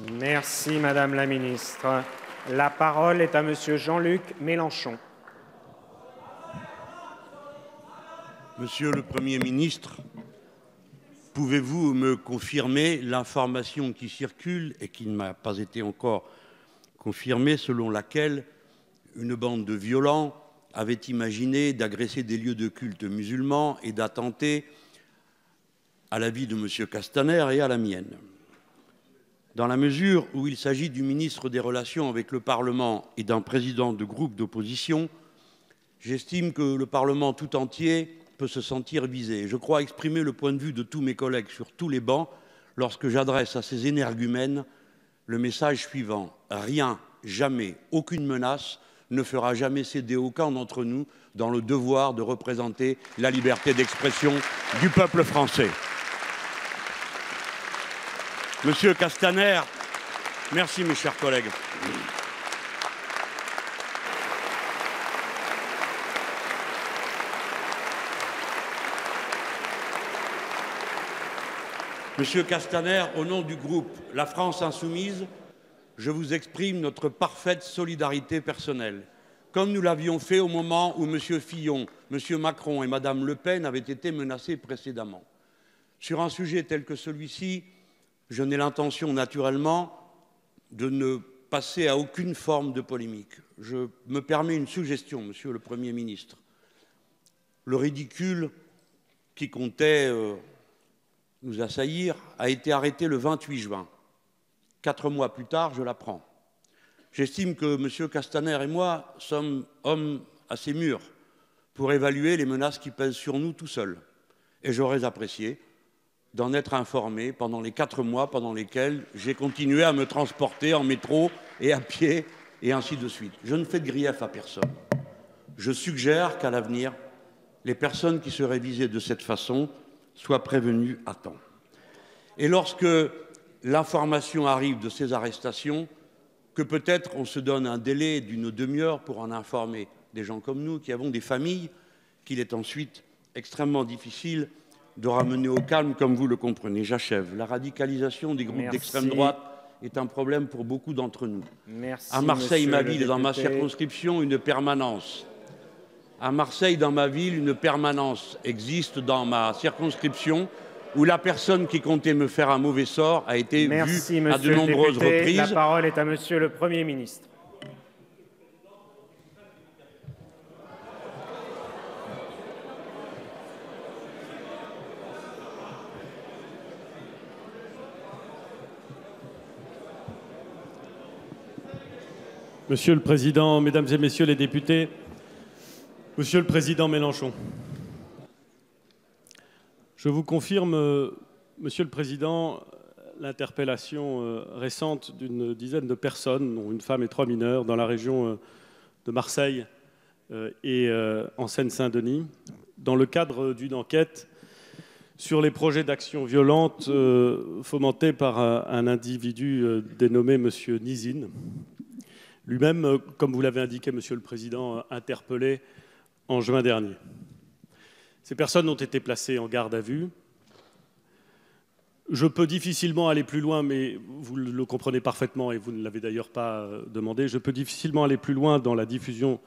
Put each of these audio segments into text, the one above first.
Merci, Madame la Ministre. La parole est à Monsieur Jean-Luc Mélenchon. Monsieur le Premier ministre, pouvez-vous me confirmer l'information qui circule et qui ne m'a pas été encore confirmée, selon laquelle une bande de violents avait imaginé d'agresser des lieux de culte musulmans et d'attenter à la vie de M. Castaner et à la mienne? Dans la mesure où il s'agit du ministre des Relations avec le Parlement et d'un président de groupe d'opposition, j'estime que le Parlement tout entier peut se sentir visé. Je crois exprimer le point de vue de tous mes collègues sur tous les bancs lorsque j'adresse à ces énergumènes le message suivant: rien, jamais, aucune menace ne fera jamais céder aucun d'entre nous dans le devoir de représenter la liberté d'expression du peuple français. Monsieur Castaner, merci mes chers collègues. Monsieur Castaner, au nom du groupe La France Insoumise, je vous exprime notre parfaite solidarité personnelle, comme nous l'avions fait au moment où M. Fillon, M. Macron et Mme Le Pen avaient été menacés précédemment. Sur un sujet tel que celui-ci, je n'ai l'intention, naturellement, de ne passer à aucune forme de polémique. Je me permets une suggestion, Monsieur le Premier ministre. Le ridicule qui comptait nous assaillir a été arrêté le 28 juin. 4 mois plus tard, je l'apprends. J'estime que M. Castaner et moi sommes hommes assez mûrs pour évaluer les menaces qui pèsent sur nous tout seuls. Et j'aurais apprécié d'en être informé pendant les 4 mois pendant lesquels j'ai continué à me transporter en métro et à pied, et ainsi de suite. Je ne fais de grief à personne. Je suggère qu'à l'avenir, les personnes qui seraient visées de cette façon soient prévenues à temps. Et lorsque l'information arrive de ces arrestations, que peut-être on se donne un délai d'une demi-heure pour en informer des gens comme nous, qui avons des familles, qu'il est ensuite extrêmement difficile de ramener au calme, comme vous le comprenez. J'achève. La radicalisation des groupes d'extrême droite est un problème pour beaucoup d'entre nous. À Marseille, ma ville, et dans ma circonscription, une permanence. À Marseille, dans ma ville, une permanence existe dans ma circonscription où la personne qui comptait me faire un mauvais sort a été vue à de nombreuses reprises. La parole est à Monsieur le Premier ministre. Monsieur le Président, Mesdames et Messieurs les députés, Monsieur le Président Mélenchon, je vous confirme, Monsieur le Président, l'interpellation récente d'une dizaine de personnes, dont une femme et 3 mineurs, dans la région de Marseille et en Seine-Saint-Denis, dans le cadre d'une enquête sur les projets d'action violente fomentés par un individu dénommé Monsieur Nizine. Lui-même, comme vous l'avez indiqué, Monsieur le Président, interpellé en juin dernier. Ces personnes ont été placées en garde à vue. Je peux difficilement aller plus loin, mais vous le comprenez parfaitement et vous ne l'avez d'ailleurs pas demandé. Je peux difficilement aller plus loin dans la diffusion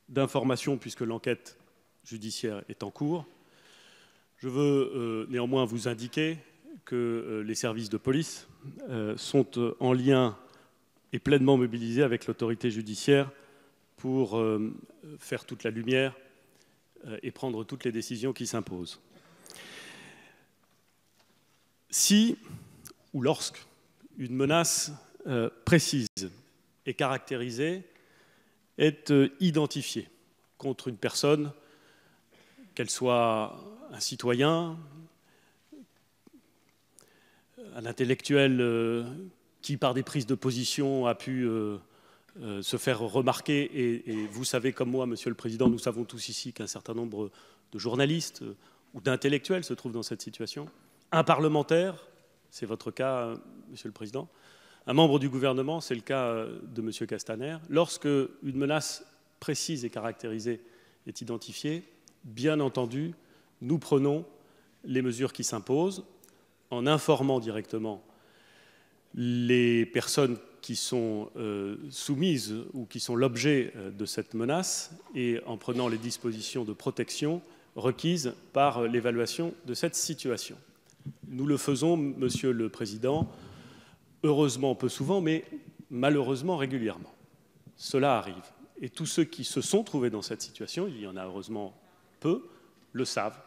d'informations puisque l'enquête judiciaire est en cours. Je veux néanmoins vous indiquer que les services de police sont en lien et pleinement mobilisé avec l'autorité judiciaire pour faire toute la lumière et prendre toutes les décisions qui s'imposent. Si ou lorsque une menace précise et caractérisée est identifiée contre une personne, qu'elle soit un citoyen, un intellectuel qui, par des prises de position, a pu se faire remarquer. Et vous savez comme moi, Monsieur le Président, nous savons tous ici qu'un certain nombre de journalistes ou d'intellectuels se trouvent dans cette situation. Un parlementaire, c'est votre cas, Monsieur le Président. Un membre du gouvernement, c'est le cas de Monsieur Castaner. Lorsque une menace précise et caractérisée est identifiée, bien entendu, nous prenons les mesures qui s'imposent en informant directement Les personnes qui sont soumises ou qui sont l'objet de cette menace et en prenant les dispositions de protection requises par l'évaluation de cette situation. Nous le faisons, Monsieur le Président, heureusement peu souvent, mais malheureusement régulièrement. Cela arrive. Et tous ceux qui se sont trouvés dans cette situation, il y en a heureusement peu, le savent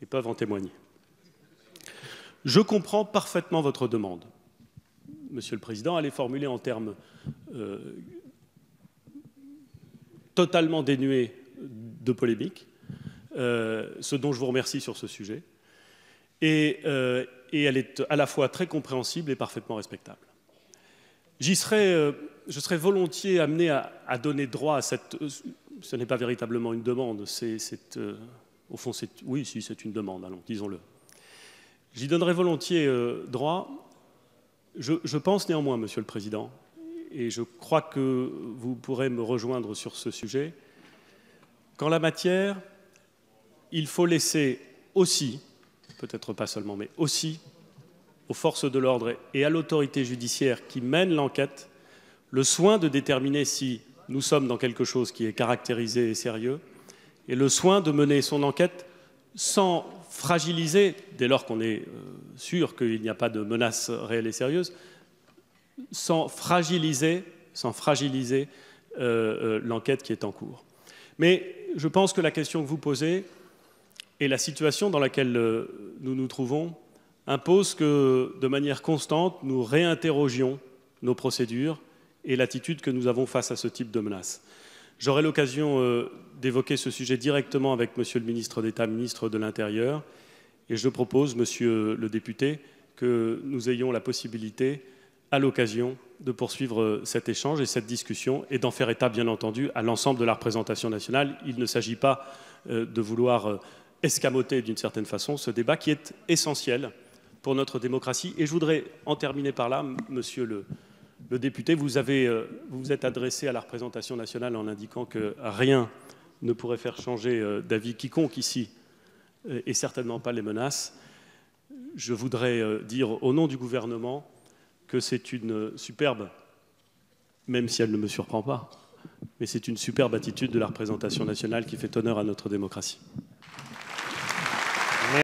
et peuvent en témoigner. Je comprends parfaitement votre demande. Monsieur le Président, elle est formulée en termes totalement dénués de polémique, ce dont je vous remercie sur ce sujet, et elle est à la fois très compréhensible et parfaitement respectable. Je serais volontiers amené à donner droit à cette... Ce n'est pas véritablement une demande, au fond, oui, si, c'est une demande, allons, disons-le. J'y donnerais volontiers droit. Je pense néanmoins, Monsieur le Président, et je crois que vous pourrez me rejoindre sur ce sujet, qu'en la matière, il faut laisser aussi, peut-être pas seulement, mais aussi aux forces de l'ordre et à l'autorité judiciaire qui mène l'enquête le soin de déterminer si nous sommes dans quelque chose qui est caractérisé et sérieux, et le soin de mener son enquête sans fragiliser, dès lors qu'on est sûr qu'il n'y a pas de menace réelle et sérieuse, sans fragiliser l'enquête qui est en cours. Mais je pense que la question que vous posez et la situation dans laquelle nous nous trouvons impose que, de manière constante, nous réinterrogions nos procédures et l'attitude que nous avons face à ce type de menace. J'aurai l'occasion d'évoquer ce sujet directement avec Monsieur le ministre d'État, ministre de l'Intérieur, et je propose, Monsieur le député, que nous ayons la possibilité, à l'occasion, de poursuivre cet échange et cette discussion et d'en faire état, bien entendu, à l'ensemble de la représentation nationale. Il ne s'agit pas de vouloir escamoter, d'une certaine façon, ce débat qui est essentiel pour notre démocratie. Et je voudrais en terminer par là, Monsieur le député, vous vous êtes adressé à la représentation nationale en indiquant que rien ne pourrait faire changer d'avis quiconque ici, et certainement pas les menaces. Je voudrais dire au nom du gouvernement que c'est une superbe, même si elle ne me surprend pas, mais c'est une superbe attitude de la représentation nationale qui fait honneur à notre démocratie.